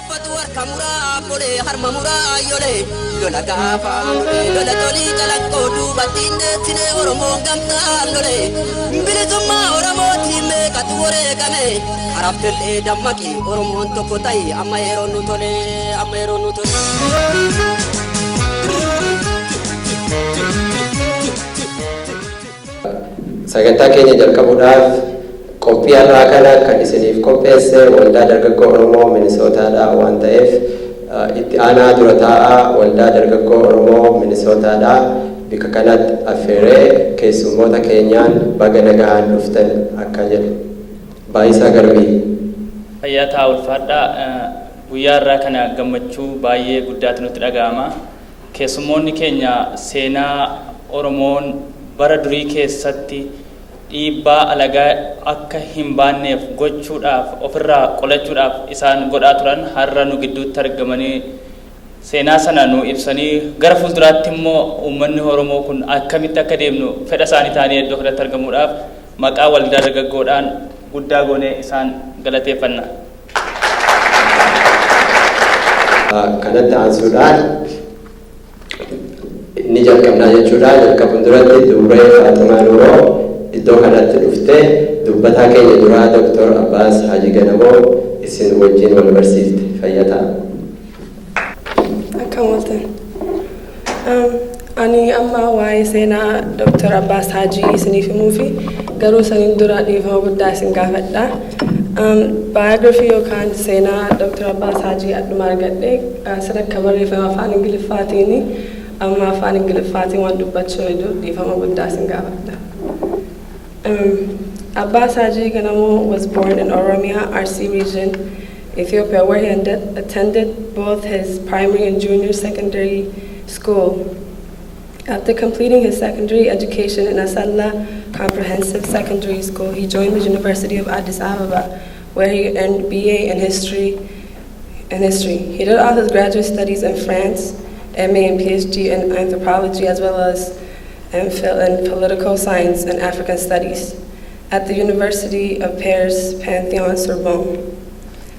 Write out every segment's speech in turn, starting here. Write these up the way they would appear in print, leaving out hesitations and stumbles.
Fatuwar kamura pole harma mura yole lola gafa lola toli jalanko du batinde tine oromo gamta lole bilizuma oromo time katore game arabtel e damaki oromo tokotai amayero nutole sagantaa keenya jalqabuudhaaf qophii har'aa kana kan isiniif qopheesse waldaa dargaggoo Oromoo Minisootaadhaa waan ta'eef itti aanaa dura taa'aa waldaa dargaggoo Oromoo Minisootaadhaa bika kanatti affeeree keessummoota keenyaan baga nagaan dhuftan akka jedhe Baayisaa Garbii. Fayyaa ta'aa ulfaadhaa guyyaa irraa kana gammachuu baay'ee guddaatu nutti dhaga'ama. Keessummoonni keenya seenaa Oromoon bara durii keessatti dhiibbaa alagaa akka hin baanneef gochuudhaaf ofirraa qolachuudhaaf isaan godhaa turan har'a nu gidduutti argamanii seenaa sana nu ibsanii gara fuulduraatti immoo uummanni Oromoo kun akkamitti akka deemnu fedha isaanii ta'anii iddoo kanatti argamuudhaaf maqaa waldaa dargaggoodhaan guddaa goonee isaan galateeffanna. Kanatti aansuudhaan ni jalqabnaa jechuudha. Jalqabuun duratti Dubree Faatimaa Nuuroo iddoo kanatti dhuftee dubbataa keenya duraa Dr. Abbaas Haji Ganamoo isin wajjin wal barsiifte fayyataa. Akkam ooltan. Ani amma waa'ee seenaa Dr. Abbaas Haji isiniif himuu fi garuu saniin dura dhiifama guddaa isin gaafadha. Biography yookaan seenaa Dr. Abbaas Haji adduma argadhe sadarkaa barreeffama afaan Ingiliffaatiin amma afaan Ingiliffaatiin waan dubbachuu dhiifama guddaa isin gaafadha. Abbaas Haji Ganamo was born in Oromia, RC region, Ethiopia, where he attended both his primary and junior secondary school. After completing his secondary education in Asalla Comprehensive Secondary School, he joined the University of Addis Ababa, where he earned BA in history. He did all his graduate studies in France, MA and PhD in anthropology, as well as MPhil in political science and African studies at the University of Paris Pantheon-Sorbonne.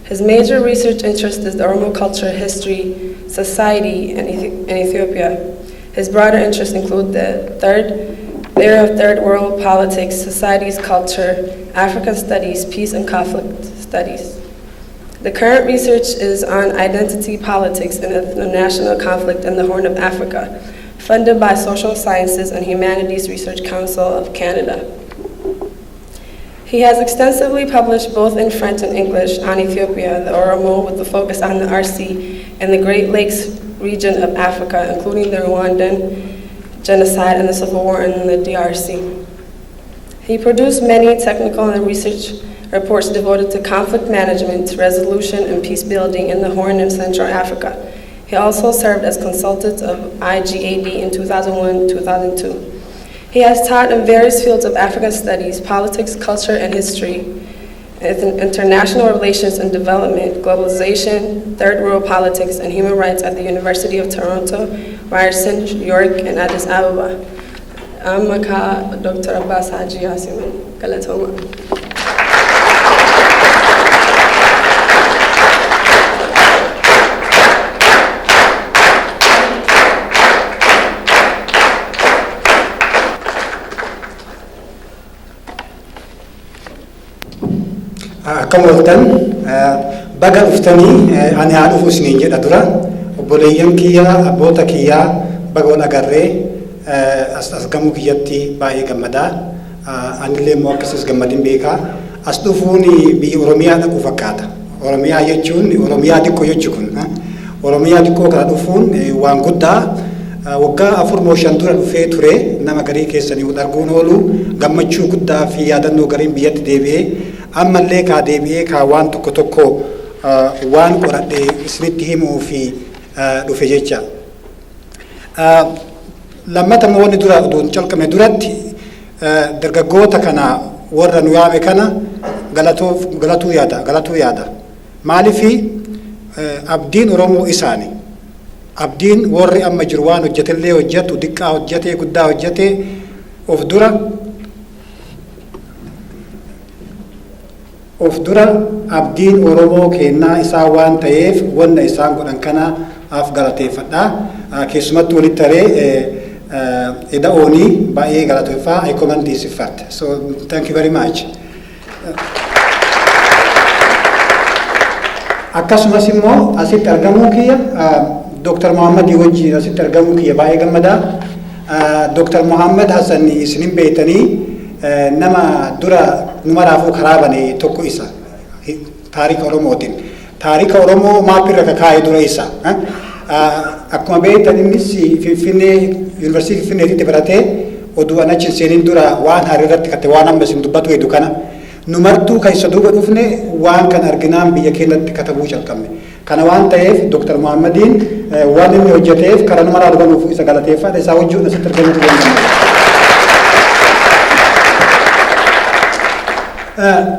His major research interest is the Oromo culture, history, society, and Ethiopia. His broader interests include the area of third world politics, societies, culture, African studies, peace and conflict studies. The current research is on identity politics and international conflict in the Horn of Africa, funded by Social Sciences and Humanities Research Council of Canada. He has extensively published both in French and English on Ethiopia, the Oromo, with the focus on the RC and the Great Lakes region of Africa, including the Rwandan genocide and the civil war in the DRC. He produced many technical and research reports devoted to conflict management, resolution, and peace building in the Horn and Central Africa. He also served as consultant of IGAD in 2001-2002. He has taught in various fields of African studies, politics, culture, and history, international relations and development, globalization, third world politics, and human rights at the University of Toronto, Ryerson, York, and Addis Ababa. Amaka Dr. Abbaas Haji Asiman Galatoma. Akkam ooltan baga dhuftanii ani haa dhufu isiniin jedha dura obboleeyyan kiyyaa abboota kiyyaa baga wal agarree as gamuu kiyyatti baay'ee gammadaa anillee immoo akkasumas gammadin beekaa as dhufuun biyya Oromiyaa dhaquu fakkaata. Oromiyaa jechuun Oromiyaa xiqqoo jechuun Oromiyaa xiqqoo kana dhufuun waan guddaa waggaa 4 dura dhufee ture nama garii keessanii wal arguun oolu gammachuu guddaa fi yaadannoo gariin biyyatti deebi'ee ammallee kaa deebi'ee kaa waan tokko waan qoradhe isinitti himuu fi dhufe jecha. Lammata wanni dura oduun calqame duratti dargaggoota kana warra nu yaame kana galatuu yaada. Maaliifi abdiin Oromoo isaani. Abdiin warri amma jiru waan hojjetellee hojjetu diqqaa hojjetee guddaa hojjetee of dura of dura abdiin Oromoo kennaa isaa waan ta'eef wanna isaan godhan kana af galateeffadha. Keessumatti walitti taree eda'oonii baay'ee galateeffaa I commend this effort. So thank you very much. Akkasumas immoo asitti argamuu kiyya Dr. Muhammad wajjin asitti argamuu kiyya baay'ee gammadaa. Dr. Muhammad Hassan isinin beeytanii nama dura numaraafuu karaa bane tokko isa taarika Oromootiin. Taarika Oromoo maappirra kakaa'ee dura isa. Akkuma beektan innis Finfinnee Yuunivarsiitii Finfinneetitti baratee oduu an achi seeniin dura waan haarii irratti katte waan amma isin dubbatu hedduu kana numartuu kan isa duuba dhufne waan kan arginaan biyya keenyatti katabuu jalqabne. Kana waan ta'eef Dr. Muhammadiin waan inni hojjeteef karaa numaraa dhuganuuf isa galateeffadha isaa wajjin asitti argamuutu danda'ama.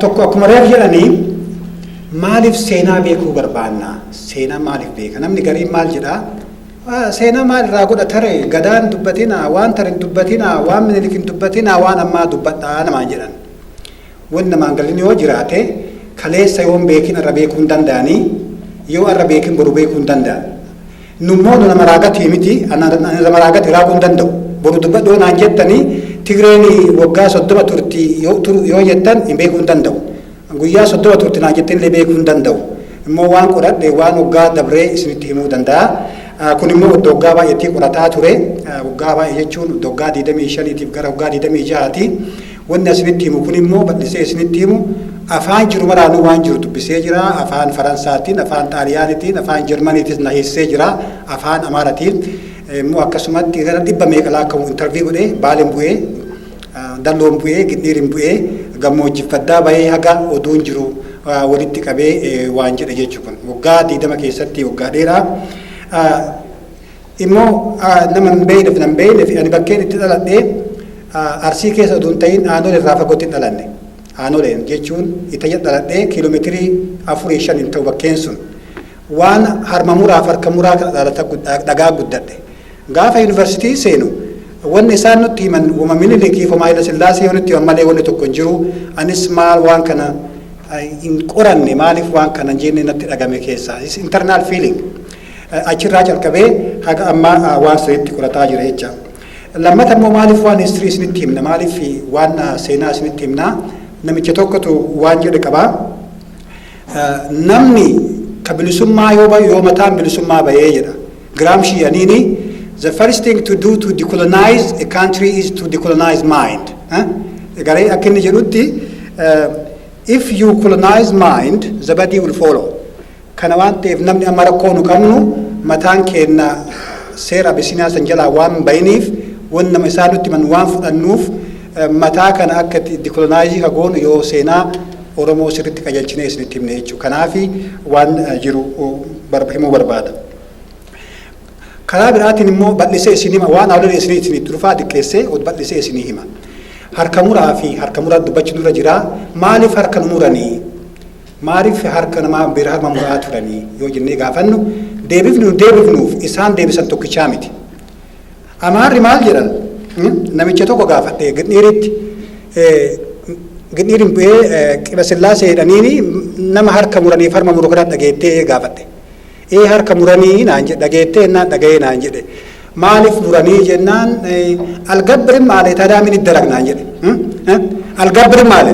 Tokko akkuma reef jedhanii maaliif seenaa beekuu barbaanna? Seenaa maaliif beeka? Namni gariin maal jedhaa? Seenaa maal irraa godha tare gadaan dubbatina waan tare dubbatina waan minilik hin dubbatina waan ammaa dubbadhaa namaan jedhan. Wanni namaan galin yoo jiraate kaleessa yoon beekin irra beekuu hin danda'anii yoo irra beekin boru beekuu hin danda'an. Nummoo nama raagatii miti nama raagati raaguu hin danda'u. Boru dubbadhoo naan jettanii Tigreeni waggaa 30 turtii yoo jettan hin beekuu hin danda'u. Guyyaa 30 turtii naan jettan illee beekuu hin danda'u. Immoo waan qoradhe waan waggaa dabree isinitti himuu danda'a. Kun immoo waggaa baay'eetii qorataa ture. Waggaa baay'ee jechuun waggaa 25tiif gara waggaa 26ti. Wanni isinitti himu kun immoo bal'isee isinitti himu afaan jiru maraanuu waan jiru dubbisee jira. Afaan Faransaatiin, afaan Xaaliyaaniitiin, afaan Jarmaniitis naheessee jira. Afaan Amaaratiin immoo akkasumatti gara 100 meeqa laakkamu intarvii godhee Baaleen bu'ee Dalloon bu'ee Gindhiirin bu'ee gammoojjifaddaa bahee haga oduun jiru walitti qabee waan jedhe jechuudha. Waggaa 20 keessatti waggaa dheeraa. Immoo nama hin beekneef ani bakkeen itti dhaladhee Arsii keessa oduun ta'in Aanolee irraa fagootti dhalanne. Aanoleen jechuun itti dhaladhee kiiloomeetirii 4-5 hin ta'u bakkeen sun. Waan harma muraaf harka muraa dhagaa guddadhe. Gaafa yuunivarsiitii seenu wanni isaan nutti himan uuma Minilikii fi Haayile Sillaasee yoo nutti himan malee wanni tokko hin jiru. Anis maal waan kana hin qoranne maaliif waan kana jennee natti dhagame keessaa. Internal feeling. Achirraa jalqabee haga ammaa waan sirriitti qorataa jira jecha. Lammata immoo maaliif waan histirii isinitti himna maaliif waan seenaa isinitti himna namicha tokkotu waan jedhe qabaa. Namni ka bilisummaa yoo mataan bilisummaa bahee jedha. Gramsci aniini the first thing to do to decolonize a country is to decolonize mind. Garee akka inni jedhutti if you colonize mind the body will follow. Kana waan ta'eef namni amma rakkoo nu qabnu mataan keenya seera Abisiiniyaa san jalaa waan bahiniif waan nama isaa nutti himan waan fudhannuuf mataa kana akka decolonize hagoonu yoo seenaa Oromoo sirriitti qajeelchinee isinitti himne jechuudha. Kanaafi waan jiru himuu barbaada. Karaa biraatiin immoo bal'isee isin hima waan hawlee isinitti dhufaa xiqqeessee bal'isee isinii hima. Harka muraa fi harka muraa dubbachuu dura jira. Maaliif harka muranii? Maaliif harka namaa bira harma muraa turanii yoo jennee gaafannu deebifnuuf isaan deebisan tokkichaa miti. Amaarri maal jedhan namicha tokko gaafadhe Gindhiirin bu'ee Qiba Sillaasee jedhaniini nama harka muraniif harma muru kana dhageettee gaafadhe. Harka muranii naan jedhe dhageettee naan dhaga'ee naan jedhe. Maaliif muranii jennaan algabbirin maale tadaa min iddaragnaan jedhe. Algabbirin maale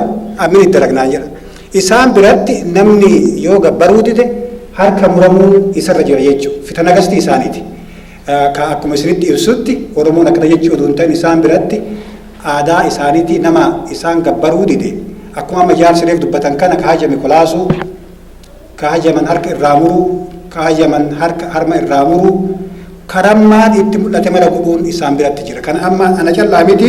min iddaragnaan jedha. Isaan biratti namni yoo gabbaruu dide harka muramuu isarra jira jechuudha. Fitana gastii isaaniiti. Akkuma isinitti ibsutti Oromoon akkana jechuudha ta'in isaan biratti aadaa isaaniiti nama isaan gabbaruu dide akkuma amma jaarsireef dubbatan kana kaajame kolaasuu kaajaman harka irraa muruu kaajaman harma irraa muruu karammaan itti mul'ate mala godhuun isaan biratti jira. Kana amma ana callaa miti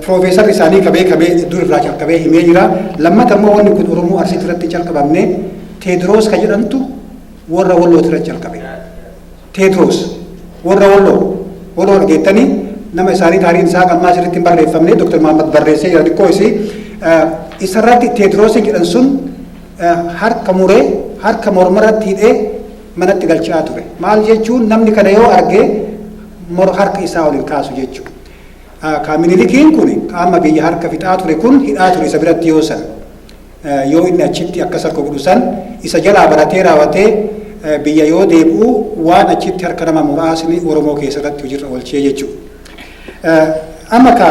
Profeesarri isaanii qabee dur irraa calqabee himee jira. Lammata immoo wanni kun Oromoo Arsiitti irratti calqabamne Teediroos ka jedhamtu warra Walloo irratti calqabe. Teediroos warra Walloo argeettanii nama isaanii taariin isaa gammaa sirriitti hin barreeffamne Dr. Muhammad barreessee jira xiqqoo isarratti Teediroos jedhan sun harka muree harka mormarratti hidhee manatti galchaa ture. Maal jechuun namni kana yoo argee harka isaa waliin kaasu jechuudha. Ka Minilikiin kun qaama biyya harka fixaa ture kun hidhaa ture isa biratti yoo san yoo inni achitti akkas harka godhu san isa jalaa baratee raawwatee biyya yoo deebi'u waan achitti harka nama muraasni Oromoo keessatti hojiirra oolchee jechuudha. Amma ka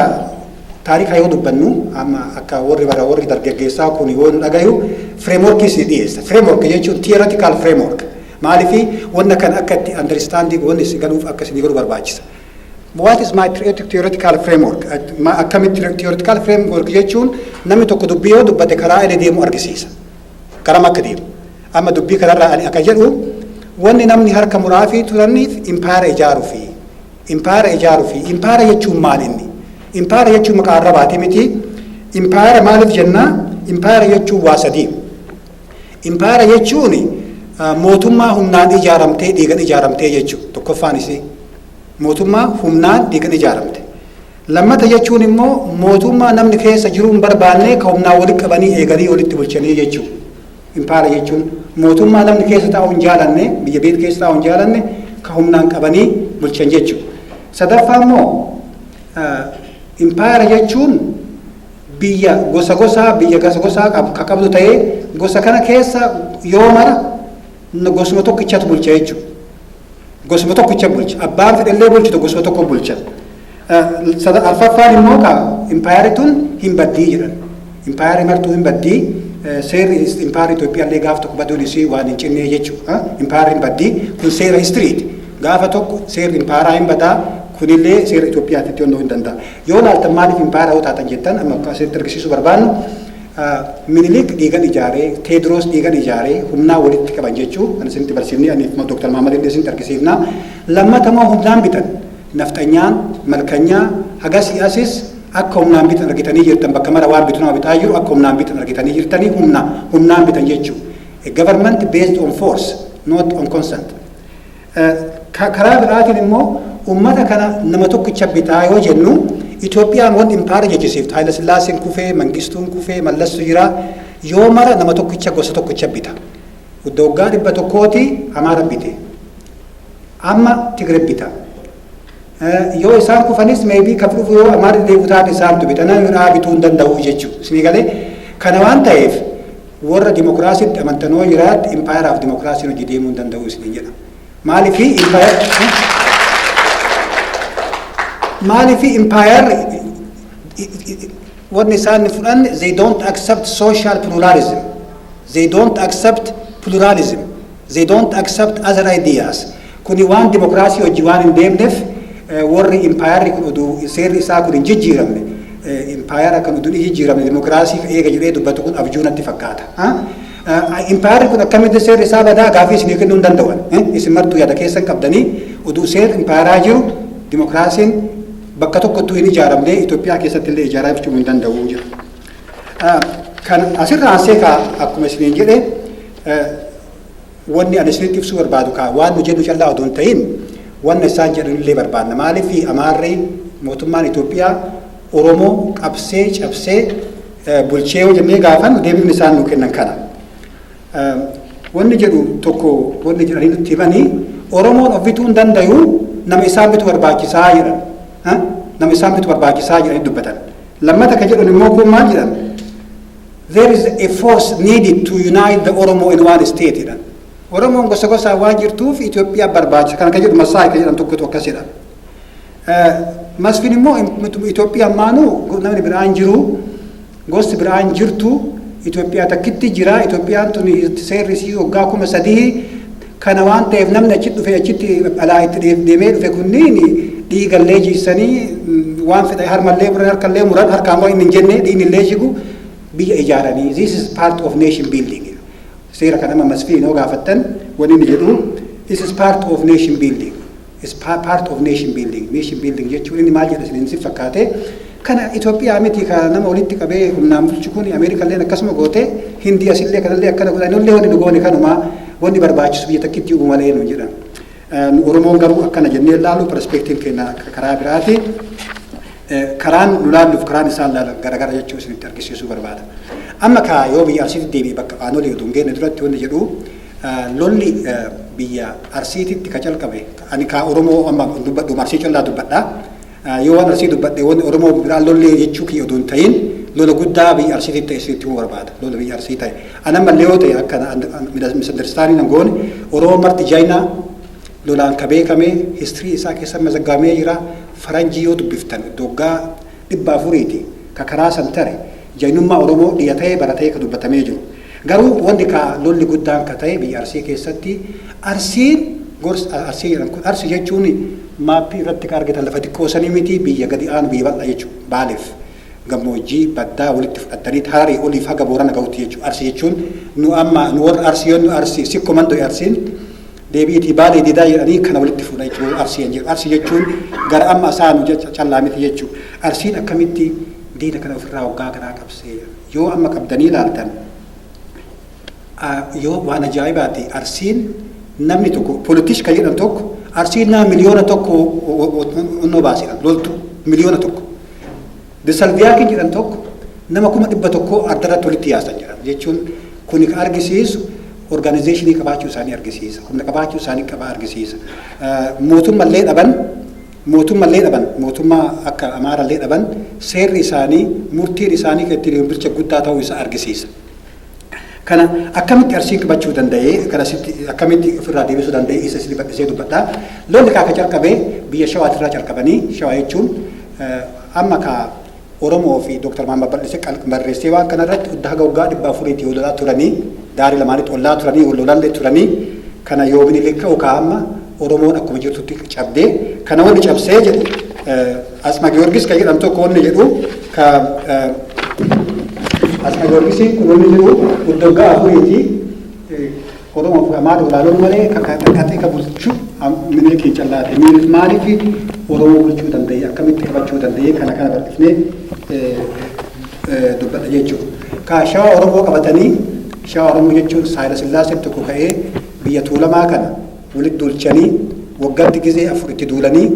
taarika yoo dubbannu amma akka warri dargaggeessaa kun yoo nu dhagayu frameworkii si dhiyeessa. Framework jechuun theoretical framework. Maalifi wanna kan akka itti understanding wanni si galuuf akka si godhu barbaachisa. What is my theoretical framework? Akkamitti theoretical framework jechuun namni tokko dubbii yoo dubbate karaa inni deemu argisiisa. Karaa akka deemu. Amma dubbii kanarraa ani akka jedhu wanni namni harka muraafii turaniif impaara ijaaruu fi impaara jechuun maal inni? Impaara jechuun maqaa arrabaati miti. Impaara maaliif jenna? Impaara jechuun waa sadii. Impaara jechuun mootummaa humnaan ijaaramtee dhiigan ijaaramtee jechuudha. Tokkoffaan isii mootummaa humnaan dhiigan ijaaramte. Lammata jechuun immoo mootummaa namni keessa jiru hin barbaanne ka humnaan walitti qabanii eeganii walitti bulchanii jechuudha. Impaara jechuun mootummaa namni keessa taa'u hin jaalanne biyya beet keessa taa'u hin jaalanne ka humnaan qabanii bulchan jechuudha. Sadaffaa immoo impaara jechuun biyya gosa gosaa ka qabdu ta'ee gosa kana keessa yoo mara gosuma tokkichatu bulcha jechuudha. Gosuma tokkicha bulcha. Abbaan fedhallee bulchitu gosuma tokko bulcha. Arfaffaan immoo ka impaayari tun hin baddii jedhan. Impaayari martuu hin baddii. Seerri impaayari Itoophiyaallee gaafa tokko baduun isii waan hin cinnee jechuudha. Impaayari hin baddii kun seera histiriiti. Gaafa tokko seerri impaayaraa hin badaa kunillee seera Itoophiyaatti hondoo hin danda'a. Yoo laaltan maaliif impaayara yoo taatan jettan amma akkasitti argisiisuu barbaannu Minilik dhiigan ijaaree, Teediroos dhiigan ijaaree humnaa walitti qaban jechuu kan isinitti barsiifnee aniif Dr. Mahammad illee isinitti argisiifna. Lammata immoo humnaan bitan nafxanyaan, malkanyaa hagasii asis akka humnaan bitan argitanii jirtan bakka mara waan bitu nama bitaa jiru akka humnaan bitan argitanii jirtanii humnaan bitan jechuu. A government based on force, not on consent. Karaa biraatiin immoo ummata kana nama tokkicha bitaa yoo jennu Itoophiyaan wanti impaara jechisiiftu Haayila Sillaaseen kufee, Mangistuun kufee, Mallassu jira yoo mara nama tokkicha gosa tokkicha bita. Waggaa 100 Amaara bite. Amma Tigire bita. Yoo isaan kufanis maybe kafruuf yoo Amaara deebitaan isaantu bita. Namni biraa bituu hin danda'u jechuudha. Isinii galee kana waan ta'eef warra dimokiraasiitti amantanoo jiraatti impaayaraaf dimokiraasiin hojii deemuu hin danda'u isinii jedha. Maalifi empire what isaan furan they don't accept social pluralism. They don't accept pluralism. They don't accept other ideas. Kuni waan demokrasi hojii waan hin deemneef warri empire kun oduu seerri isaa kun hin jijjiiramne empire kan oduu jijjiiramne demokrasi eega jedhee dubbatu kun abjuunatti fakkaata. Empire kun akkamitti seerri isaa badaa gaafii isinii kennuu hin danda'an. Isin martuu yaada keessan qabdanii oduu seerri empire jiru demokrasiin bakka tokkottuu hin ijaaramne Itoophiyaa keessatti illee ijaarachuu hin danda'u jira. Kan asirraa seekaa akkuma isiniin jedhe wanni ani isinitti ibsuu barbaadu kaa waan nu jennu callaa odoo hin ta'in wanna isaan jedhan illee barbaadna. Maaliif Amaarri mootummaan Itoophiyaa Oromoo qabsee cabsee bulchee yoo jennee gaafan deebiin isaan nu kennan kana. Wanni jedhu tokko wanni jedhanii nutti himanii Oromoon of bituu hin dandayu nama isaan bitu barbaachisaa jedhan. Nama isaan bitu barbaachisaa jedhanii dubbatan. Lammata ka jedhan immoo kun maal jedhan? There is a force needed to unite the Oromo in one state jedhan. Oromoon gosa gosaa waan jirtuuf Itoophiyaa barbaachisa. Kana ka jedhu Masaay ka jedhan tokkotu akkas jedhan. Masfiin immoo Itoophiyaa maanuu namni biraan jiru gosti biraan jirtu Itoophiyaa takkitti jira. Itoophiyaan tun seerri isii waggaa 3,000 kana waan ta'eef namni achitti dhufe achitti alaa itti deemee dhufe kunniin dhiigallee jiisanii waan fedha harmallee muran harkallee muran harkaan waan hin jenne dhiinillee jigu biyya ijaaranii. This is part of nation building. Seera kana Masfiin yoo gaafattan wanni inni jedhu this is part of nation building. It's part of nation building. Nation building jechuun inni maal jedha isin si fakkaate kana Itoophiyaa miti kana nama walitti qabee humnaan bulchu kun Ameerikallee akkasuma goote Hindii asillee kanallee akkana godhanillee wanni dhugoone kanuma wanni barbaachisu biyya takkitti uumuu malee nu jedhan. Oromoon garuu akkana jennee ilaalu perspektiiv kenna karaa biraati. Karaan nu laalluuf karaan isaan laalan garagara jechuu isinitti argisiisuu barbaada. Amma kaa yoo biyya Arsiitti deebi'e bakka Aanolee utuu hin geenne duratti wanni jedhu lolli biyya Arsiititti ka calqabe ani kaa Oromoo amma dubbadhu Arsii callaa dubbadha. Yoo waan Arsii dubbadhe wanni Oromoo biraan lollee jechuu kiyya utuu hin ta'in lola guddaa biyya arsiitii ta'e sitti barbaada lola biyya arsii ta'e ana mallee yoo ta'e akka misunderstanding nan goone Oromoo marti jaayinaa lolaan ka beekame history isaa keessa mazaggaamee jira faranjii yoo dubbiftan doggaa 400ti ka karaa santare jaayinummaa Oromoo dhiyatee baratee ka dubbatamee jiru garuu wanti ka lolli guddaan ka ta'e biyya arsii keessatti arsiin gorsa arsii jedhan kun arsii jechuun maappii irratti ka argitan lafa xiqqoo sanii miti biyya gadi aanu biyya bal'aa jechuudha baaleef gammoojjii baddaa walitti fudhatanii Hararii oliif haga Boorana ga'utti jechuudha arsii jechuun nu amma nu warra arsii yoo nu arsii sikkomandoo arsiin deebiitii baalee diidaa jedhanii kana walitti fuudha jechuudha arsii jechuun gara amma asaanu callaa miti jechuudha arsiin akkamitti diina kana ofirraa waggaa kanaa qabsee yoo amma qabdanii ilaaltan yoo waan ajaa'ibaati arsiin namni tokko politish kan jedhan tokko arsiin nama miliyoona tokko onnoo baasedha loltu miliyoona tokko Salviyaakin jedhan tokko nama 100,000 addarratti walitti yaasan jedhan jechuun kun ka argisiisu organizationii qabaachuu isaanii argisiisa humna qabaachuu isaanii argisiisa mootummallee dhaban mootummaa akka Amaarallee dhaban seerri isaanii murtiin isaanii ittiin bilcha guddaa ta'uu isaa argisiisa kana akkamitti arsiin qabachuu danda'ee kana akkamitti ofirraa deebisuu danda'ee isa silbadhisee dubbadhaa lolli kaaka calqabee biyya Shawaatirraa calqabanii Shawaa jechuun amma ka Oromoo fi Dr. Mahammad Bal'isee barreessee waan kanarratti haga waggaa 400 wallolaa turanii daarii lamaanitti wallaa turanii wallolallee turanii kana yoomini lekka'u kaa'amma Oromoon akkuma jirtutti cabdee kana wanni cabsee jedhu Asma Giyoorgis kan jedhamu tokko wanni jedhu ka Asma Giyoorgisiin kun wanni jedhu waggaa 4 Oromoo fi Amaara olaaloon malee kakkaatee ka bulchu minilikii callaate maaliif Oromoo bulchuu danda'e akkamitti qabachuu danda'e kana bal'ifnee dubbadha jechuudha. Ka Shawaa Oromoo qabatanii Shawaa Oromoo jechuun Saayila Sillaaseen tokko ka'ee biyya Tuulamaa kana walitti duulchanii waggaatti gizee 4 itti duulanii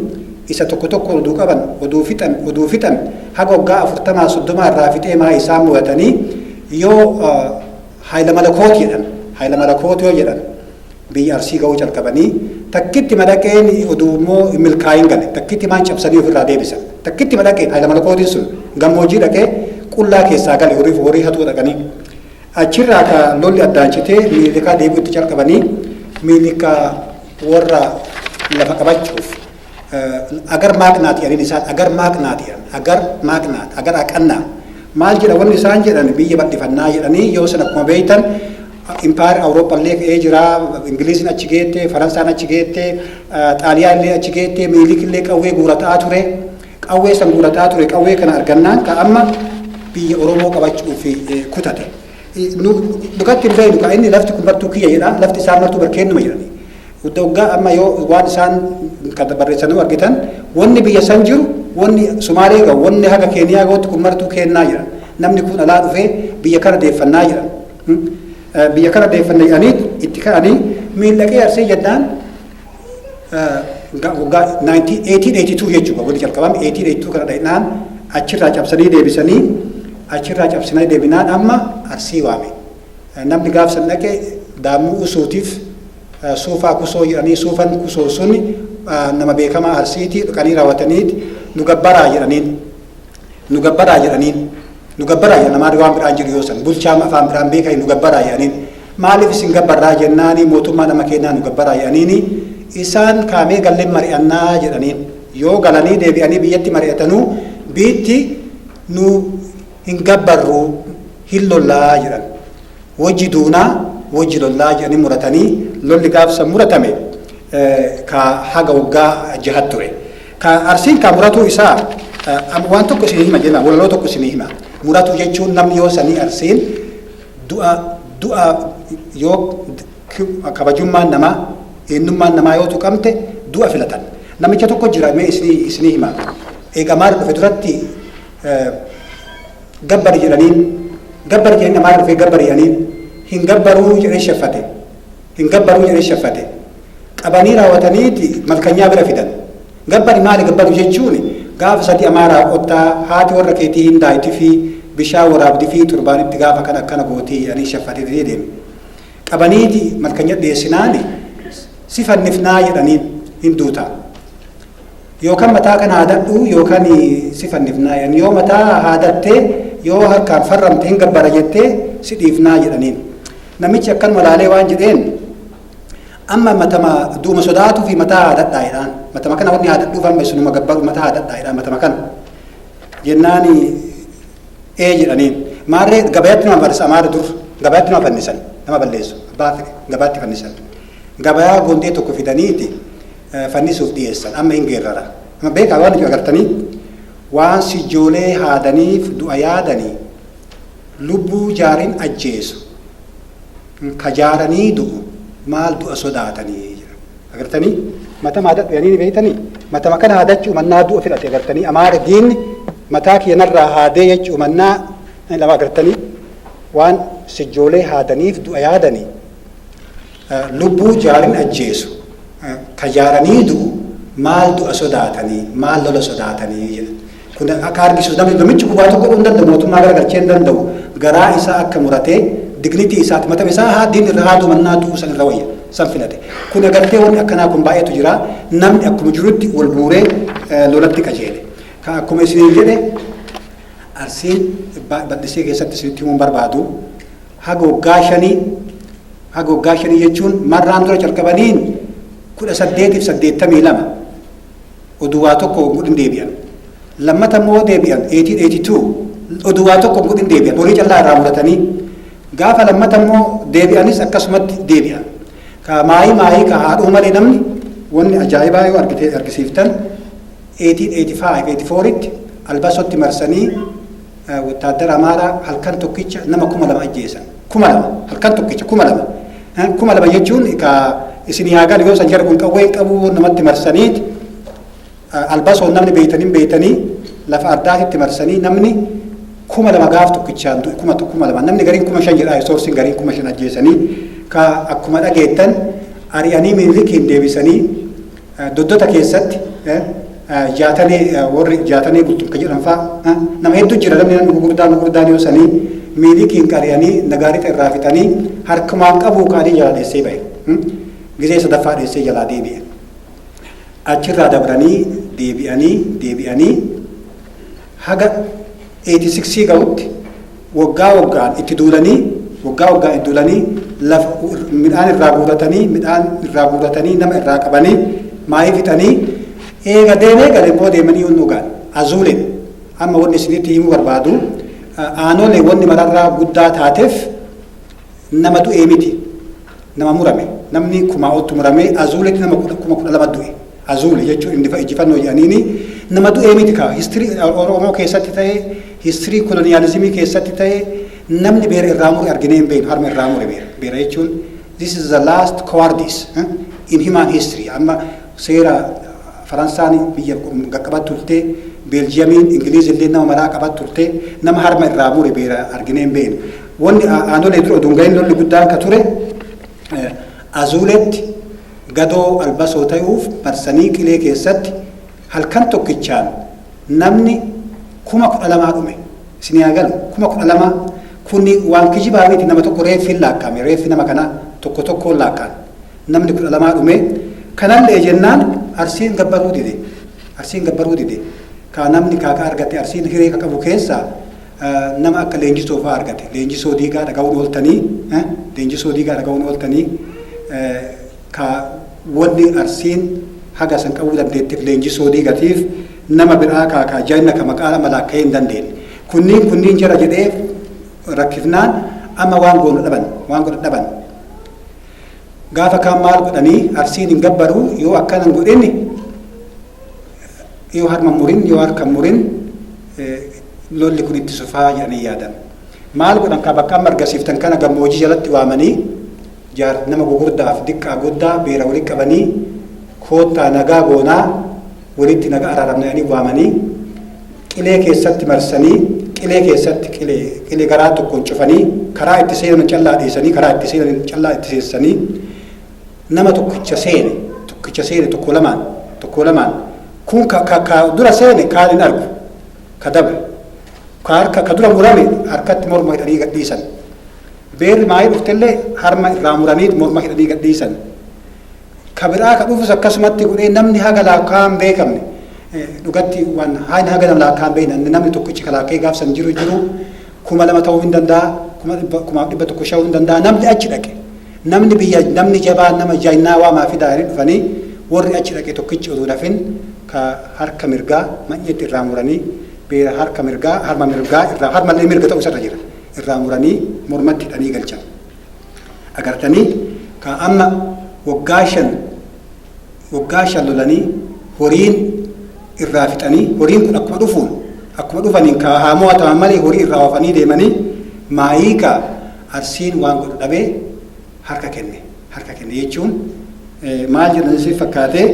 isa tokko oduu qaban oduu fixan haga waggaa 40-30 irraa fixee maa isaan mo'atanii yoo Haayila Malakoot yoo jedhan biyya Arsii ga'uu calqabanii takkitti madaqeen oduu immoo milkaa'in gale takkitti maan cabsanii ofirraa deebisan takkitti madaqeen Haayila Malakootiin sun gammoojjii dhaqee qullaa keessaa gale horii hatuu dhaqanii achirraa ka lolli addaancitee miilikaa deebi'utti calqabanii miilikaa warra lafa qabachuuf agar maaqnaati jedhanii isaan agar haqannaa maal jedha wanni isaan jedhan biyya bal'ifannaa jedhanii yoo san akkuma beeytan Impaayar Awurooppaallee ka'ee jira Ingiliiziin achi geette Faransaan achi geette Xaaliyaallee achi geette miilikillee qawwee guurataa ture qawwee kana argannaan ka amma biyya Oromoo qabachuuf kutate dhugatti hin beeynu ka inni lafti kun bartuu kiyya jedha lafti isaan martuu barkeennuma jedhani waggaa amma yoo waan isaan kan barreessanuu argitan wanni biyya san jiru wanni Sumaalee ga'u wanni haga Keeniyaa ga'utti kun martuu keennaa jedhan namni kun alaa dhufee biyya kana deeffannaa jedhan biyya kana deeffannaa jedhanii itti ka'anii miidhaqee arsee jennaan waggaa 1882 jechuudha wanni jalqabame 1882 kana dha'inaan achirraa cabsanii deebinaan amma arsii waame namni gaafsan dhaqee Daammuu Usuutiif Suufaa Kusoo jedhanii Suufan Kusoo sun nama beekamaa arsiitii dhaqanii raawwataniiti nu gabbaraa jedhaniin namaa waan biraan jiru yoo san bulchaa afaan biraan beekan nu gabbaraa jedhaniin maaliif isin gabbarraa jennaanii mootummaa nama keenyaa nu gabbaraa jedhaniini isaan kaamee galleen mari'annaa jedhaniin yoo galanii deebi'anii biyyatti mari'atanuu biitti nu hin gabbarru hin lollaa jedhan wajji duunaa wajji lollaa jedhanii muratanii lolli gaafsa muratame ka haga waggaa 6 ture ka arsiin ka muratuu isaa waan tokko isin hima jenna walaloo tokko isin hima muratuu jechuun namni yoo sanii arsiin du'a yoo kabajummaan namaa eenyummaan namaa yoo tuqamte du'a filatan namicha tokko jira mee isin hima eega maal dhufe duratti gabbari jedhanii maal dhufe gabbari jedhanii hin gabbaruu jedhee shaffate qabanii raawwataniiti malkanyaa bira fidan gabbari maali gabbaru jechuun gaafa sadii Amaaraa qottaa haati warra keetii hin daayiti fi bishaan waraabdi fi turbaanitti gaafa kan akkana gootii jedhanii shaffatee deeme qabaniiti malkanya dhiyeessinaani si fannifnaa jedhaniin hin duuta yookaan mataa kana haadadhu yookaan si fannifnaa jedhan yoo mataa haadattee yoo harkaan farramte hin gabbara jettee si dhiifnaa jedhaniin. Namichi akkanuma laalee waan jedheen amma matama duuma sodaatu fi mataa haadadhaa jedhaan. Matama kana wanni haadadhuuf amma isinuma gabbaru mataa haadadhaa jedhaan matama kana. Jennaani jedhaniin. Maarree gabayaatti nama barsa maarree dur gabayaatti nama fannisan nama balleessu gabaatti fannisan. Gabayaa gondee tokko fidaniiti fannisuuf dhiyeessan amma hin geerrara. Amma beekaa waan itti agartanii waan sijoolee haadaniif du'a yaadanii lubbuu jaariin ajjeesu kajaaranii du'u maal du'a sodaatanii agartanii matama haadadhu yanii beeytanii matama kana haadachuu mannaa du'a fidhate agartanii amaara diinni mataa keenarraa haadee jechuu mannaa lama agartanii waan sijoolee haadaniif du'a yaadanii lubbuu jaariin ajjeesu kajaaranii du'u maal du'a sodaatanii maal lola sodaatanii jedha. Kun akka argisu namichi gubaa tokko godhuu hin danda'u mootummaa garagalchee hin danda'u garaa isaa akka muratee dignitii isaati matama isaa haaddiin irra haaduu mannaa du'u san irra wayya san filate. Kun agartee wanni akkanaa kun baay'eetu jira namni akkuma jirutti wal guuree lolatti qajeele. Kan akkuma isiniin jedhe Arsiin bal'isee keessatti isinitti himuun barbaadu haga waggaa shanii jechuun marraan dura jalqabaniin 1882 oduwaa tokko gudin deebi'an. Lammata immoo deebi'an 1882 oduwaa tokko gudin deebi'an horii callaa irraa muratanii gaafa lammata immoo deebi'anis akkasumatti deebi'an. Ka maayii ka haadhuu malee namni wanni ajaa'ibaa yoo argisiiftan 1885-84tti albasotti marsanii wataadara amaaraa halkan tokkicha nama 2000 ajjeesan. 2000 halkan tokkicha 2000 jechuun ka isinii haa galu yoo san jara kun qawwee qabu namatti marsaniiti albasoon namni beeytanii lafa addaatitti marsanii namni 2000 gaaf tokkichaan 2000 namni gariin 5000 jedhaa soorsiin gariin 5000 ajjeesanii ka akkuma dhageettan ari'anii Minilikiin deebisanii doddota keessatti jaatanee bultuun ka jedhan fa'a nama hedduu jira namni gurguddaan yoo sanii Minilikiin qari'anii nagaarixa irraa fixanii harkumaan qabuu qaadii jala dheessee ba'e. Gizee sadaffaa dheessee jalaa deebi'e. Achirraa dabranii deebi'anii haga 86 ga'utti waggaan itti duulanii lafa midhaan irraa guuratanii nama irraa qabanii maayii fixanii eega deemee gale boo deemanii yoon dhugaan azuuleen amma wanni isinitti himuu barbaadu aanolee wanni mararraa guddaa taateef nama du'ee miti nama murame namni kumaa'ottu murame azuuletti nama 12 du'e azuule jechuun injifannoo jedhaniini nama du'ee miti kaa histirii Oromoo keessatti ta'e histirii koloniyaalizimii keessatti ta'e namni beera irraa mure arginee hin beeknu harma irraa mure beera jechuun this is the last cowardice in human history amma seera Faransaan biyya qaqqabat turte Beeljiyeemiin Ingiliiz illee nama maraa qabat turte nama harma irraa mure beera arginee hin beeknu wanni aanolee dura dungaa'in lolli guddaan ka ture azuuletti gadoo albasoo ta'uuf marsanii qilee keessatti halkan tokkichaan namni 12,000 dhume isinii haa galu 12,000 kunni waan kijibaa miti nama tokko reeffiin laakkaame reeffi nama kana tokkoon laakkaan namni 12,000 dhume kanallee jennaan Arsiin gabbaruu dide ka namni kaakaa argate Arsiin hiree ka qabu keessaa nama akka leenjisoo fa'aa argate leenjisoo diigaa dhaga'uun ooltanii ka wanni Arsiin haga san qabuu dandeettiif leenjisoo diigatiif nama biraa kaakaa jaayina ka maqaa malaakka'ee hin dandeenye kunniin jara jedhee rakkifnaan amma waan godha dhaban gaafa kaan maal godhanii Arsiin hin gabbaruu yoo akkanan godhinni yoo harkan murin lolli kun itti sufaa jedhanii yaadan maal godhan ka bakka amma argisiiftan kana gammoojii jalatti waamanii nama gugurdaaf diqqaa guddaa beera walitti qabanii koottaa nagaa goonaa walitti nagaa araaramnanii waamanii qilee keessatti marsanii qilee garaa tokkoon cufanii karaa itti seenan callaa dhiisanii karaa itti seenan callaa itti seessanii nama tokkicha seene tokko lamaan kun ka dura seene kaan hin argu ka dabre ka dura murame harkatti morma hidhanii gadhiisan beerri maayii dhuftellee harma irraa muranii morma hidhanii gadhiisan ka biraa ka dhufus akkasumatti godhee namni haga laakkaan beekamne dhugatti waan haga nama laakkaan beekne namni tokkichi ka laakkee gaafsan jiru kuma lama ta'uu hin danda'a kuma dhibba tokko sha'uu hin danda'a namni achi dhaqe namni biyya namni jabaa nama jaayinaa waamaa fi daarii dhufanii warri achi dhaqe tokkichi oduu dafin ka harka mirgaa manyeetti irraa muranii beera harka mirgaa irraa harmallee mirga ta'uu isarra jira irraa muranii mormatti hidhanii galchan agartanii ka amma waggaa shan lolanii horiin irraa fixanii horiin kun akkuma dhufaniin ka haamoo hataman malee horii irraa oofanii deemanii maayiika arsiin waan godhu dhabee harka kenne jechuun maal jedhan si fakkaatee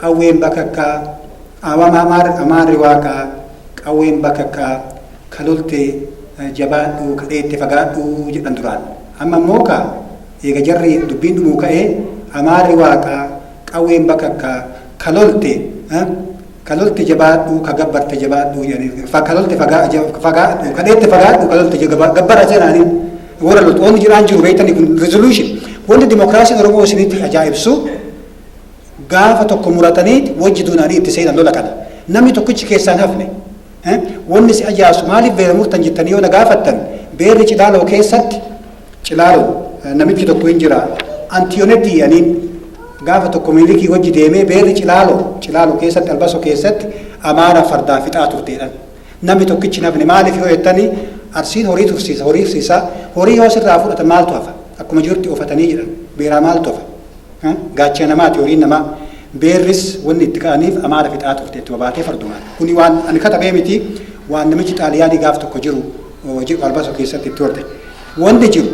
qawween bakka akka amaarri waaqaa qawween bakka akka kalolte jabaadhu kadheette fagaadhu jedhan duraan amma immoo ka eega jarri dubbiin dhumuu ka'ee amaarri waaqaa qawween bakka akka kalolte jabaadhu ka gabbarte jabaadhu kalolte fagaadhu kadheette fagaadhu kalolte gabbara jedhaniin warra loltoonni jiraan jiru beektanii kun resolution wanti dimokiraasiin Oromoo isinitti ajaa'ibsu gaafa tokko murataniiti wajji duunaanii itti seenan lola kana namni tokkichi keessaan hafne wanni si ajaa'isu maaliif beera murtan jettanii yoo na gaafattan beerri Cilaaloo keessatti Cilaaloo namichi tokko hin jira Antiyonetti jedhaniin gaafa tokko miilikii wajji deemee beerri Cilaaloo keessatti Albasoo keessatti Amaara fardaa fixaa turteedhaan namni tokkichi hafne maaliif yoo jettanii arsiin horii tursiisa horii yoo sirraa fudhatan maaltu hafa akkuma jirti ofatanii jedhan beeraa maaltu hafa gaachee namaati horiin namaa beerris wanni itti ka'aniif Amaara fixaa turte itti babaatee fardumaan kuni waan ani katabee miti waan namichi xaaliyaanii gaaf tokko jiru Albasoo keessatti itti horde wanti jiru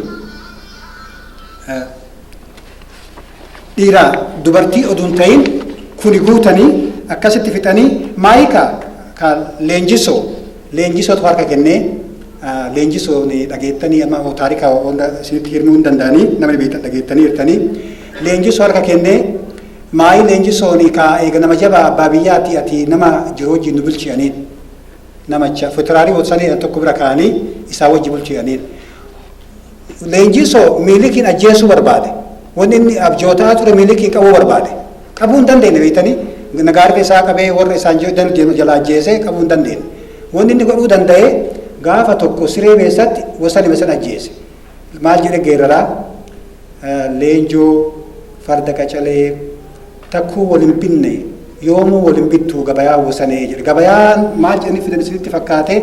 dhiiraa dubartii oduun ta'in kuni guutanii akkasitti fixanii maayikaa ka leenjisootu harka kennee leenjisoon dhageettanii amma taarika hunda isinitti himuu hin danda'anii namni beektan dhageettanii hirtanii leenjisoo harka kennee maayi leenjisoon ka eega nama jabaa abbaa biyyaati ati nama jiru wajjin nu bulchi'aniin namacha federaalii hoosanii tokko bira kaa'anii isaa wajji bulchi'aniin leenjisoo miilikiin ajjeesuu barbaade wanni inni abjootaa ture miilikiin qabuu barbaade qabuu hin dandeenye beektanii nagaarfa isaa qabee warra isaan jala ajjeesee qabuu hin dandeenye wanni inni godhuu danda'ee gaafa tokko siree keessatti wasan ima san ajjeese maal jedhe geeraraa leenjoo farda qacalee takkuu waliin binne yoomuu waliin bittuu gabayaa wasanee jedhe gabayaan maal jedhanii fidan isinitti fakkaate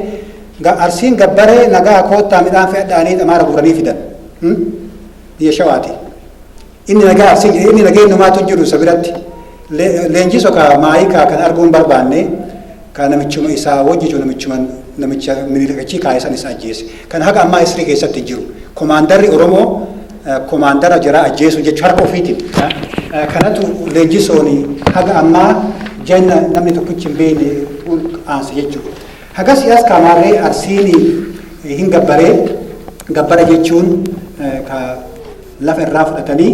arsiin gabbaree nagaa koottaa midhaan fe'adhaanii Amaara guuranii fidan biyya shawaati inni nagaa arsiin jedhe inni nagee numaatu jiru isa biratti leenjisoo ka maayikaa kan arguun barbaanne ka namichuma isaa wajjichu namicha miliqachii kaa'isan isa ajjeese kan haga ammaa Isrii keessatti jiru komaandarri Oromoo komaandara jara ajjeesu jechuun harka ofiitiin kanatu leenjisooni haga ammaa janna namni tokkichi hin beekne aansa jechuudha haga siyaas kaamarree arsiini hin gabbara jechuun ka lafa irraa fudhatanii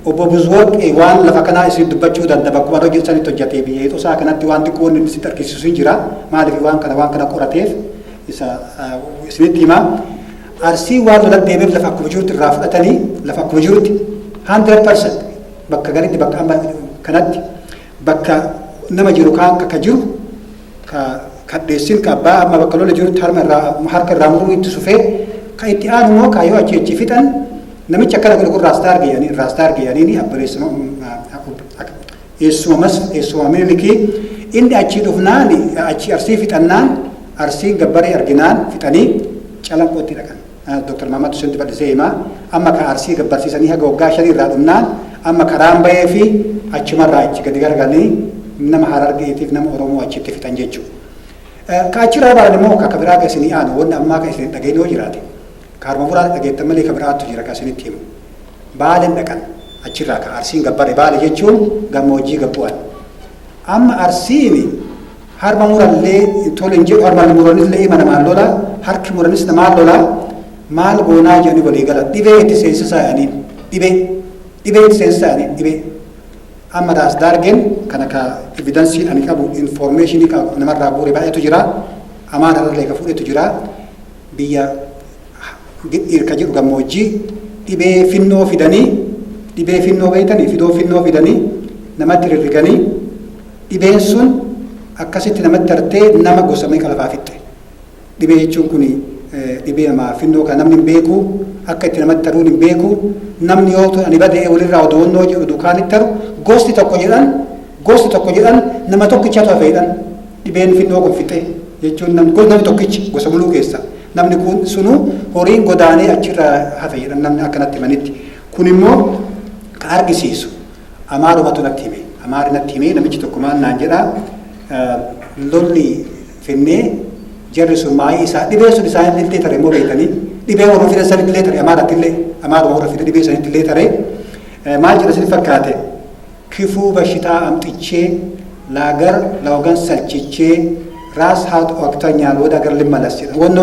obbo Buzuwaqee waan lafa kanaa isin dubbachuu danda'a bakkuma hojjetanitti hojjetee biyya isaa kanatti waan xiqqoo inni sitti argisiisu hin jira maaliif waan kana qorateef isa isinitti himaa arsii waan lola deemeef lafa akkuma jirutti irraa fudhatanii lafa akkuma jirutti 100% bakka garitti bakka amma kanatti bakka nama jiru kaan akka jiru ka kadheessin ka abbaa amma bakka lola jirutti harka irraa muruu itti sufee ka itti aanu immoo kaayoo achi fixan namicha akkana godhu raastaar geeyanii abbareessuma eessuma milikii inni achi dhufnaan achi arsii fixannaan arsiin gabbaree arginaan fixanii calanqootti dhaqan Dr. Mahammad Hussein bal'isee himaa amma ka arsii gabbarsiisanii haga waggaa 5 irraa dhumnaan amma karaan bahee fi achumarraa achi gadi gargalanii nama Harargeetiif nama Oromoo achitti fixan jechuudha. Ka achirraa baalan immoo ka biraa isinii aanu wanni ammaa ka isin dhageenye yoo jiraate kaarma furaa dhageettan malee ka biraatu jira ka isinitti himu baaleen dhaqan achirraa ka arsiin gabbare baale jechuun gammoojjii gabbu'an amma arsiini harma murallee tolen jedhu harma muranillee ima namaan lola harki muranis namaan lola maal goonaa jedhanii walii galan dhibee itti seensisaa jedhaniin dhibee itti seensisaa jedhaniin dhibee amma daas daargeen kana ka evidansii ani qabu informationii qabu namarraa buure baay'eetu jira Amaara irraa ka fudhetu jira biyya hirka jedhu gammoojjii dhibee finnoo fidanii dhibee finnoo beeytanii finnoo fidanii namatti rirriganii dhibeen sun akkasitti namatti artee nama gosa meeqa lafaa fixxe dhibee jechuun kuni dhibee namaa finnoo kan namni hin beeku akka itti namatti taruun hin beeku namni yoo ani badee walirraa odoonnoo jedhu dukaanitti taru gosti tokko jedhan nama tokkichatu hafeedhan dhibeen finnoo kun fixe jechuun namni tokkichi gosa buluu keessa namni kun sunu horiin godaanee achirraa hafe jedhan namni akkanatti manitti kun immoo ka argisiisu amaarumatu natti hime amaari natti hime namichi tokko maal naan jedha lolli finnee jarri sun maayii isaa dhibee sun isaan illee tare immoo beekanii dhibee warra fide sanatti illee tare amaaruma warra fide dhibee sanatti illee tare maal jedha sin fakkaate ክፉ በሽታ አምጥቼ ለሀገር ለወገን ሰልችቼ ራስ ሀጥ ወቅተኛል ወደ ሀገር ልመለስ ወኖ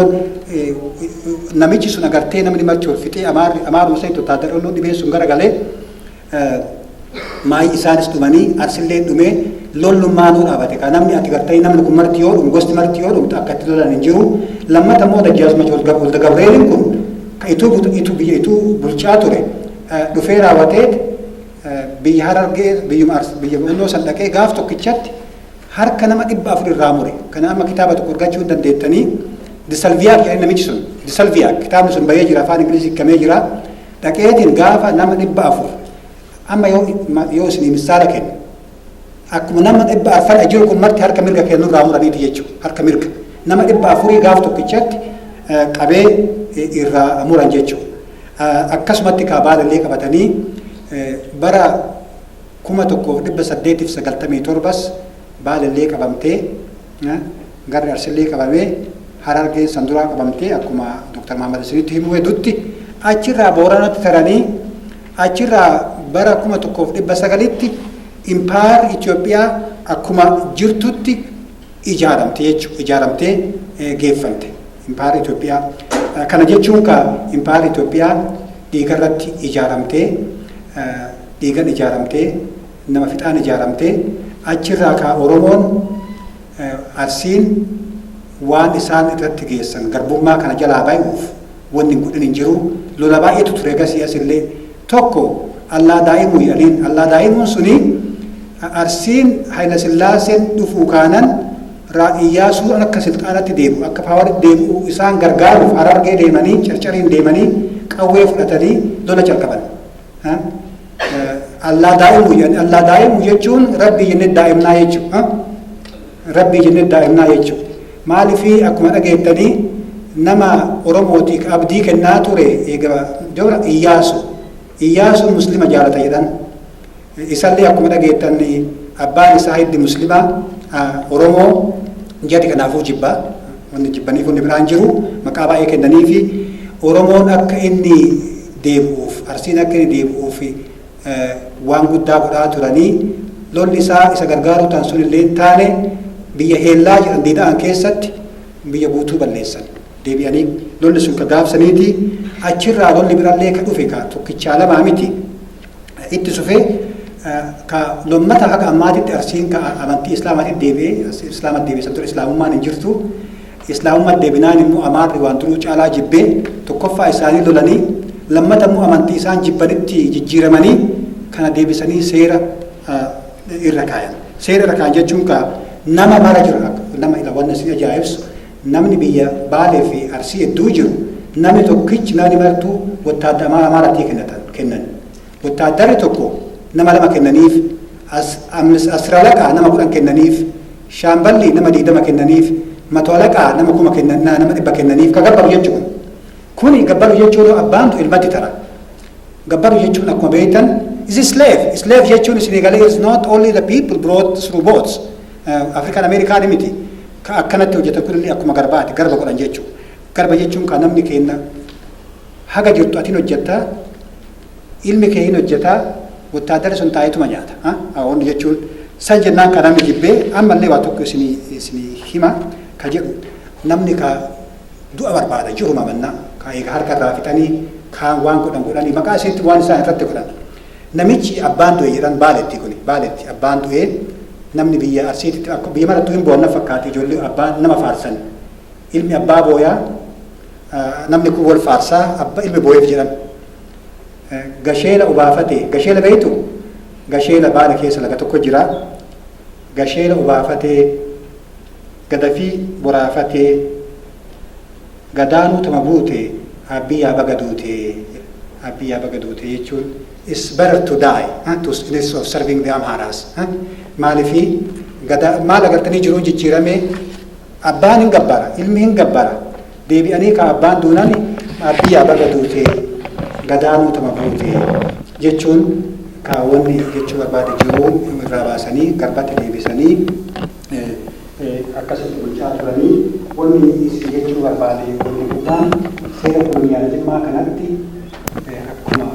ነሚchi sun agartee namni machuuf fixee amaaruma isaa itti ottaadara olloon dhibee sun garagalee maayii isaanis dhumanii arsillee dhumee lollummaanuu dhaabate ka namni ati gartee namni kun marti yoo dhumu gosti marti yoo dhumu akka itti lolan hin jiru lammata immoo dajjaasuma Wolde Gabreelin kun ka ituu bulchaa ture dhufee raawwatee biyya Harargee biyya Boonnoo san dhaqee gaaf tokkichatti harka nama 400 irraa mure kana amma kitaaba tokko argachuu hin dandeettanii disalviyaak jedhanii namichi sun disalviyaak kitaabni sun bahee jira afaan Ingilizii hiikamee jira dhaqeetiin gaafa nama 400 amma yoo isinii misaala kennu akkuma nama 400 jiru kun marti harka mirga kennu irraa muraniiti jechuudha harka mirga nama 400 gaaf tokkichatti qabee irraa muran jechuudha akkasumatti kaabaalallee qabatanii bara 1897 baalallee qabamtee garri arsillee qabamee Harargee sanduraa qabamtee akkuma Dr. Mahammad Isinitti himuu hedduutti achirraa Booranatti taranii achirraa bara 1900tti impaayar Itoophiyaa akkuma jirtutti ijaaramte jechuudha ijaaramtee geeffamte impaayar Itoophiyaa kana jechuun ka impaayar Itoophiyaa dhiigarratti ijaaramtee dhiigan ijaaramtee nama fixaan ijaaramtee achirraa ka Oromoon Arsiin waan isaan irratti geessan garbummaa kana jalaa baay'uuf wanni godhin hin jiru lola baay'eetu ture gasii asillee tokko allaa daa'imuu jedhaniin allaa daa'imuun suni Arsiin Hayila Sillaaseen dhufuu kaanan Iyyaasuun akka silxaanatti deemu akka paawaritti deemu isaan gargaaruuf Harargee deemanii Carcariin deemanii qawwee fudhatanii lola jalqaban allaa daa'imuu jedhanii allaa daa'imuu jechuun rabbii jennee daa'imnaa jechuudha rabbii jennee daa'imnaa jechuudha maalifi akkuma dhageettanii nama Oromootiif abdii kennaa ture eega jawra Iyyaasuun muslima jaalata jedhan isallee akkuma dhageettanii abbaan isaa hiddi muslima Oromoo jadi kanaafuu jibbaa wanni jibbaniif wanni biraan jiru maqaa baay'ee kennaniifi Oromoon akka inni deebi'uuf Arsiin akka inni deebi'uuf waan guddaa godhaa turanii lolli isaa isa gargaaruu tan sun illee taane biyya heellaa jedhan diida'an keessatti biyya guutuu balleessan deebi'anii lolli sun ka gaafsaniiti achirraa lolli birallee ka dhufe ka tokkichaa lamaa miti itti sufee ka lommata haga ammaatitti Arsiin ka amantii islaamaatti deebi'ee islaamatti deebi'ee san ture islaamummaan hin jirtu islaamummaa deebinaan immoo amaarri waan duruu caalaa jibbee tokkoffaa isaanii lolanii lammata immoo amantii isaan jibbanitti jijjiiramanii kana deebisanii seera irra kaayan seera irra kaayan jechuun ka nama mara jiru nama ila wanna si ajaa'ibsu namni biyya Baalee fi Arsii hedduu jiru namni tokkichi namni martuu wattaaddamaa amaaratti kennan wattaaddarri tokko nama 2 kennaniif asralaqaa nama 10 kennaniif shaamballi nama 20 kennaniif matolaqaa nama 10 kennan nama 100 kennaniif ka gabbaru jechuun kuni gabbaru jechuun abbaantu ilmatti tara gabbaru jechuun akkuma beektan is slave jechuun Senegal is not only the people brought through boats African American miti ka akkanatti hojjetan kunillee akkuma garbaati garba godhan jechuun garba jechuun ka namni kenna haga jirtu atiin hojjetta ilmi kee hin hojjeta wattaaddarri sun taa'eetuma nyaata wanni jechuun san jennaan ka namni jibbee ammallee waa tokko isinii hima ka jedhu namni ka du'a barbaada jiruma mannaa ka eega harka irraa fixanii kaan waan godhanii maqaa isiitti waan isaan irratti godhan namichi abbaan du'e jedhan Baaleetti kuni Baaleetti abbaan du'e namni biyya Arsiitti akka biyya marattuu hin boonna fakkaate ijoollee abbaan nama faarsan ilmi abbaa booyaa namni kun wal faarsaa abba ilmi booyeef jedhan gasheela ubaafatee gasheela beeytu gasheela Baale keessa laga tokko jira gasheela ubaafatee gadafii boraafatee gadaanuu tama buute abiyyaa baga duute jechuun it's better to die instead of serving the Amharas. Maalifi maal agartanii jiruun jijjiirame abbaan hin gabbara ilmi hin gabbara deebi'anii ka abbaan duunani abiyyaa baga duute gadaanuu tama buute jechuun ka wanni jechuu barbaade jiruu irraa baasanii garbatti deebisanii akkasitti bulchaa turanii wanni isin jechuu barbaade wanni guddaan seera koloniyaalizimii kanatti akkuma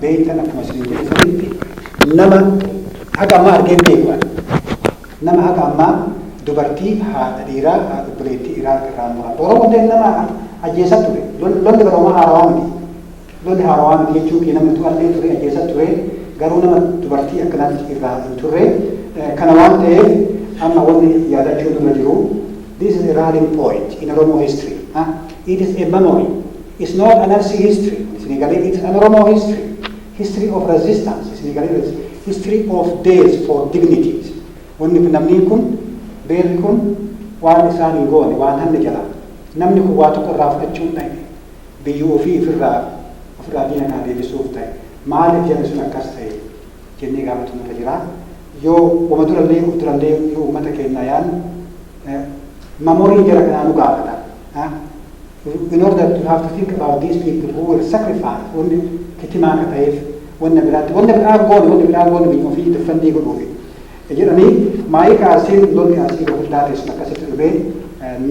beektan akkuma isin jedhanitti nama haqa ammaa argeen beekuudhaan nama haqa ammaa dubartii haadha dhiiraa haadha obboleettii irraa muraasa Oromoon ta'e nama ajjeesaa ture lolli baroomaa haarawaa miti jechuu fi namni tu'allee ture ajjeesaa ture garuu nama dubartii akkanaatti irraa hin turre kana waan ta'eef amma wanni yaadachuu dura jiru this is a rallying point in Oromo history. It is a memory. It's not an RC history. It's an Oromo history. History of resistance. History of days for dignities. Wanni namni kun beerri kun waan isaan hin goone waan hanni jala namni kun waa tokko irraa fudhachuu hin ta'e biyyuu ofii ofirraa diina kana deebisuuf ta'e maaliif jedhan sun akkas ta'e jennee gaafatu nuti jira yoo wama durallee yoo uummata keenya yaan memorii jara kanaa nu gaafata. In order to have to think about these people who were sacrificed wanni kitimaa ka ta'eef wanna biraa goone biyya ofii defendii godhuufi jedhanii maayii kaasiin lolli asii gurguddaates akkasitti dhufee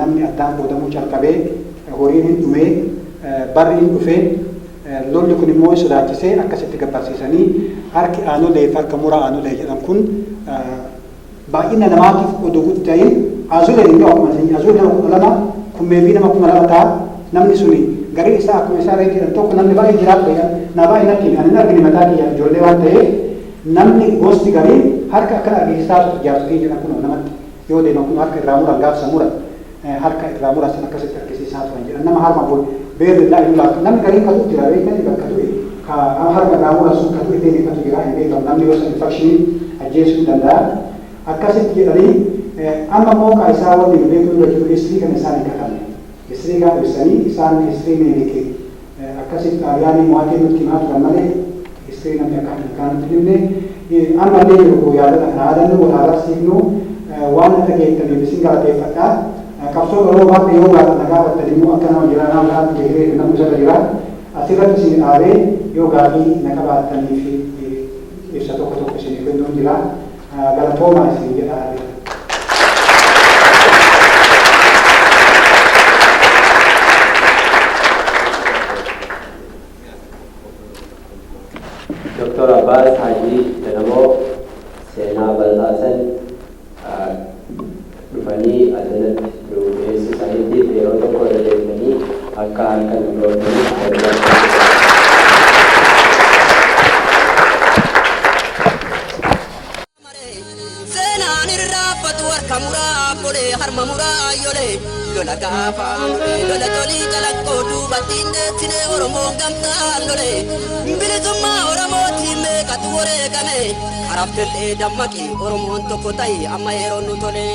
namni addaan boodamuu calqabee horiin hin dhumee barri hin dhufee lolli kun immoo sodaachisee akkasitti gabbarsiisanii harki aanolee fi harka muraa aanolee jedhan kun baay'ina namaatiif oduu guddaayin azuleen hin gahu azuleen nama 12 kummeebii nama 12 ta'a namni suni garii isaa akkuma isaa reetiidhan tokko namni baay'ee jiraatu na baay'ee natti ani argine mataa kiyya ijoollee waan ta'eef namni gosti garii harka akkana argisiisaa jaartii jedhan kun namatti yoo deeman kun harka irraa muran gaafsa muran harka irraa muran san akkasitti argisiisaa turan jedhan nama harma bol beerri laa hin laatu namni garii katu jira beekani bakka du'e ka harka irraa muran sun katu itee katu jira hin beekamu namni yoo san infekshinii ajjeesuu danda'a akkasitti jedhanii amma mooqa isaa wanni beekuu dura jiru histirii kan isaan hin katabne histirii gaafa ibsanii isaan histirii meeqee akkasitti xaaliyaanii mo'atee nutti himaa turan malee histirii namni akka kaanitti himne amma illee jiru yaadata kana yaadannu walaaraa siifnu waan akka geettaniif isin galateeffadhaa qabsoo yeroo baay'ee yoo gaafatan gaafattan immoo akka nama jira nama gaafa jeeree nama isarra jira asirratti isin dhaabee yoo gaafii na qabaattanii fi ibsa tokko isin kennuun jira galatoomaa isin jedhaa Dr. Abbas Haji Janamo Sena Baldasan dhufanii adanatti beeksisa isaaniitiif yeroo tokko deemanii akka harka nurootanii seenaan irraafatu harka muraa bolee harma muraa yolee lola gaafa lola tolii calaqqoo duubattiin deessine oromoon gamtaan lolee bilisummaa oromootiin meeqatu wareegame haraftellee dammaqi oromoon tokko ta'i amma yeroon nu tole.